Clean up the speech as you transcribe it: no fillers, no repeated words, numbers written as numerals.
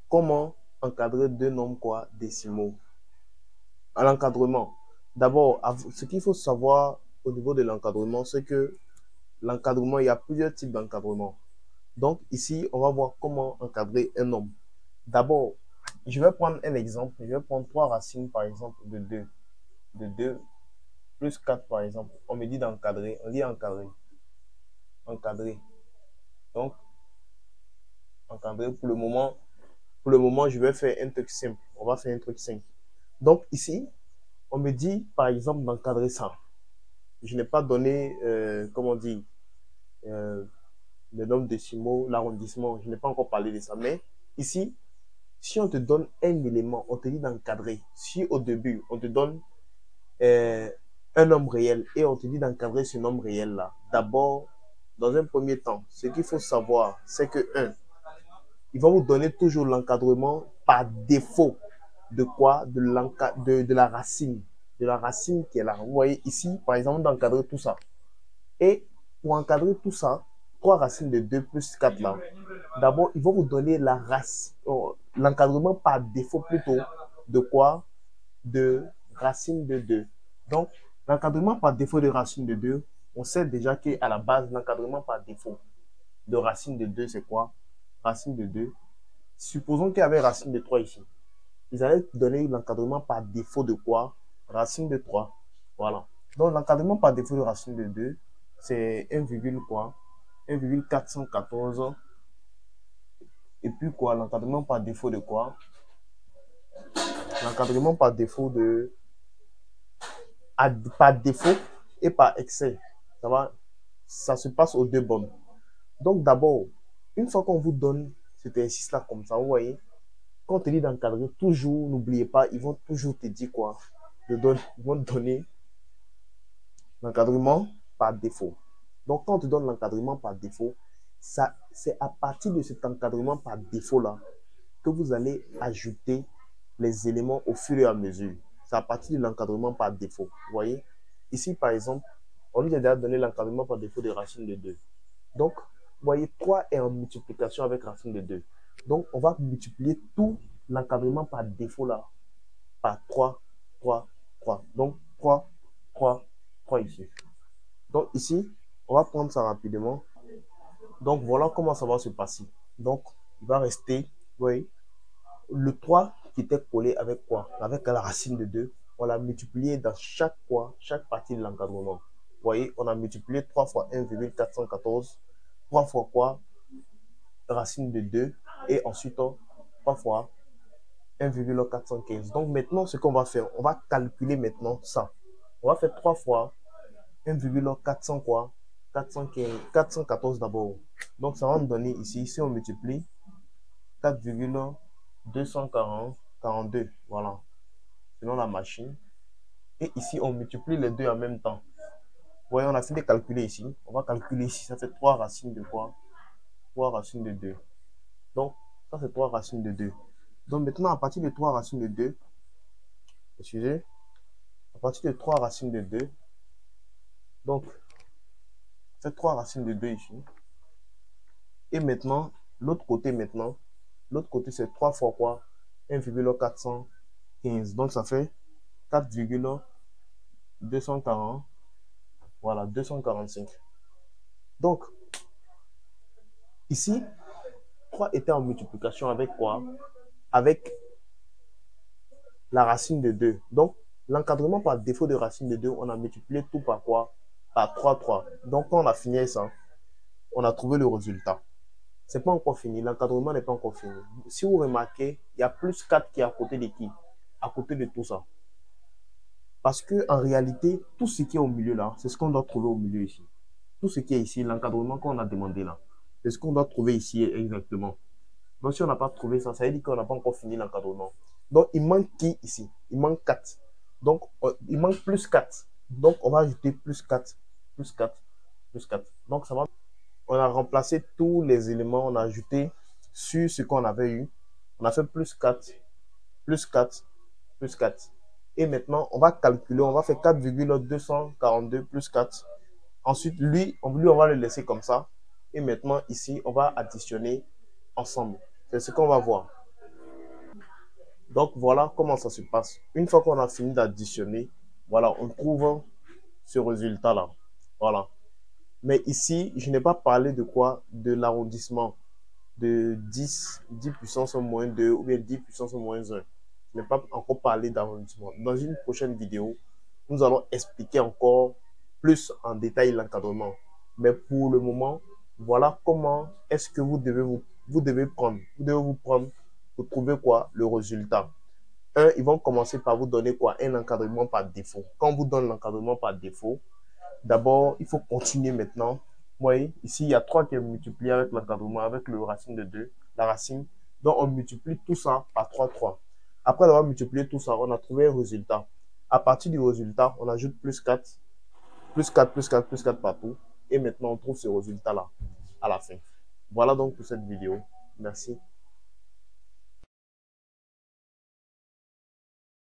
comment encadrer deux nombres quoi, décimaux. À l'encadrement, d'abord, ce qu'il faut savoir au niveau de l'encadrement, c'est que l'encadrement, il y a plusieurs types d'encadrement. Donc ici, on va voir comment encadrer un nombre. D'abord, je vais prendre un exemple. Je vais prendre 3 racines, par exemple, de 2. De 2 plus 4, par exemple. On me dit d'encadrer. On dit encadrer. Encadrer. Donc, encadrer pour le moment, je vais faire un truc simple. On va faire un truc simple. Donc ici, on me dit, par exemple, d'encadrer ça. Je n'ai pas donné, comment dire, le nombre décimaux, l'arrondissement. Je n'ai pas encore parlé de ça. Mais ici, si on te donne un élément, on te dit d'encadrer. Si au début, on te donne un nombre réel et on te dit d'encadrer ce nombre réel-là, d'abord, dans un premier temps, ce qu'il faut savoir, c'est que, il va vous donner toujours l'encadrement par défaut de quoi? De la racine. De la racine qui est là. Vous voyez ici, par exemple, d'encadrer tout ça. Et pour encadrer tout ça, 3 racines de 2 plus 4 là, d'abord, il va vous donner la racine, l'encadrement par défaut plutôt de quoi? De racine de 2. Donc, l'encadrement par défaut de racine de 2, on sait déjà qu'à la base, l'encadrement par défaut de racine de 2, c'est quoi? Racine de 2. Supposons qu'il y avait racine de 3 ici. Ils allaient donner l'encadrement par défaut de quoi? Racine de 3. Voilà. Donc, l'encadrement par défaut de racine de 2, c'est 1, quoi? 1,414. Et puis quoi? L'encadrement par défaut de quoi? L'encadrement par défaut de... Par défaut et par excès. Ça va? Ça se passe aux deux bornes. Donc, d'abord, une fois qu'on vous donne cet exercice-là comme ça, vous voyez, quand on te dit d'encadrer, toujours, n'oubliez pas, ils vont toujours te dire quoi? Ils vont te donner l'encadrement par défaut. Donc, quand on te donne l'encadrement par défaut, c'est à partir de cet encadrement par défaut-là que vous allez ajouter les éléments au fur et à mesure. C'est à partir de l'encadrement par défaut. Vous voyez? Ici, par exemple, on lui a déjà donné l'encadrement par défaut de racine de 2. Donc, vous voyez, 3 est en multiplication avec racine de 2. Donc, on va multiplier tout l'encadrement par défaut là par 3, 3, 3. Donc, 3, 3, 3 ici. Donc, ici, on va prendre ça rapidement. Donc, voilà comment ça va se passer. Donc, il va rester, vous voyez, le 3 qui était collé avec quoi? Avec la racine de 2. On l'a multiplié dans chaque partie de l'encadrement. Vous voyez, on a multiplié 3 fois 1,414. 3 fois quoi? Racine de 2. Et ensuite, 3 fois 1,415. Donc maintenant, ce qu'on va faire, on va calculer maintenant ça. On va faire 3 fois 1,400 quoi? 415, 414 d'abord. Donc ça va me donner ici, si on multiplie 4,242. Voilà. Selon la machine. Et ici, on multiplie les deux en même temps. Vous voyez, on a fini de calculer ici. On va calculer ici. Ça fait 3 racines de quoi? 3 racines de 2. Donc, ça c'est 3 racines de 2. Donc maintenant, à partir de 3 racines de 2, excusez, à partir de 3 racines de 2, donc, c'est 3 racines de 2 ici. Et maintenant, l'autre côté c'est 3 fois quoi? 1,415. Donc, ça fait 4,240. Voilà, 245. Donc, ici, 3 était en multiplication avec quoi? Avec la racine de 2. Donc, l'encadrement par défaut de racine de 2, on a multiplié tout par quoi? Par 3, 3. Donc, quand on a fini ça, on a trouvé le résultat. C'est pas encore fini. L'encadrement n'est pas encore fini. Si vous remarquez, il y a plus 4 qui est à côté de qui? À côté de tout ça. Parce que en réalité, tout ce qui est au milieu là, c'est ce qu'on doit trouver au milieu ici. Tout ce qui est ici, l'encadrement qu'on a demandé là, c'est ce qu'on doit trouver ici exactement. Donc, si on n'a pas trouvé ça, ça veut dire qu'on n'a pas encore fini l'encadrement. Donc, il manque qui ici? Il manque 4. Donc, il manque plus 4. Donc, on va ajouter plus 4, plus 4, plus 4. Donc, ça va. On a remplacé tous les éléments, on a ajouté sur ce qu'on avait eu. On a fait plus 4, plus 4, plus 4. Et maintenant, on va calculer, on va faire 4,242 plus 4. Ensuite, lui, on va le laisser comme ça. Et maintenant, ici, on va additionner ensemble. C'est ce qu'on va voir. Donc, voilà comment ça se passe. Une fois qu'on a fini d'additionner, voilà, on trouve ce résultat-là. Voilà. Mais ici, je n'ai pas parlé de quoi? De l'arrondissement de 10 puissance au moins 2 ou bien 10 puissance au moins 1. Je n'ai pas encore parlé d'arrondissement. Dans une prochaine vidéo, nous allons expliquer encore plus en détail l'encadrement. Mais pour le moment, voilà comment est-ce que vous devez vous prendre pour trouver quoi? Le résultat. Ils vont commencer par vous donner quoi? Un encadrement par défaut. Quand on vous donne l'encadrement par défaut, d'abord, il faut continuer maintenant. Vous voyez, ici, il y a 3 qui est multiplié avec l'encadrement, avec le racine de 2, la racine. Donc, on multiplie tout ça par 3, 3. Après avoir multiplié tout ça, on a trouvé un résultat. À partir du résultat, on ajoute plus 4, plus 4, plus 4, plus 4 partout. Et maintenant, on trouve ce résultat-là à la fin. Voilà donc pour cette vidéo. Merci.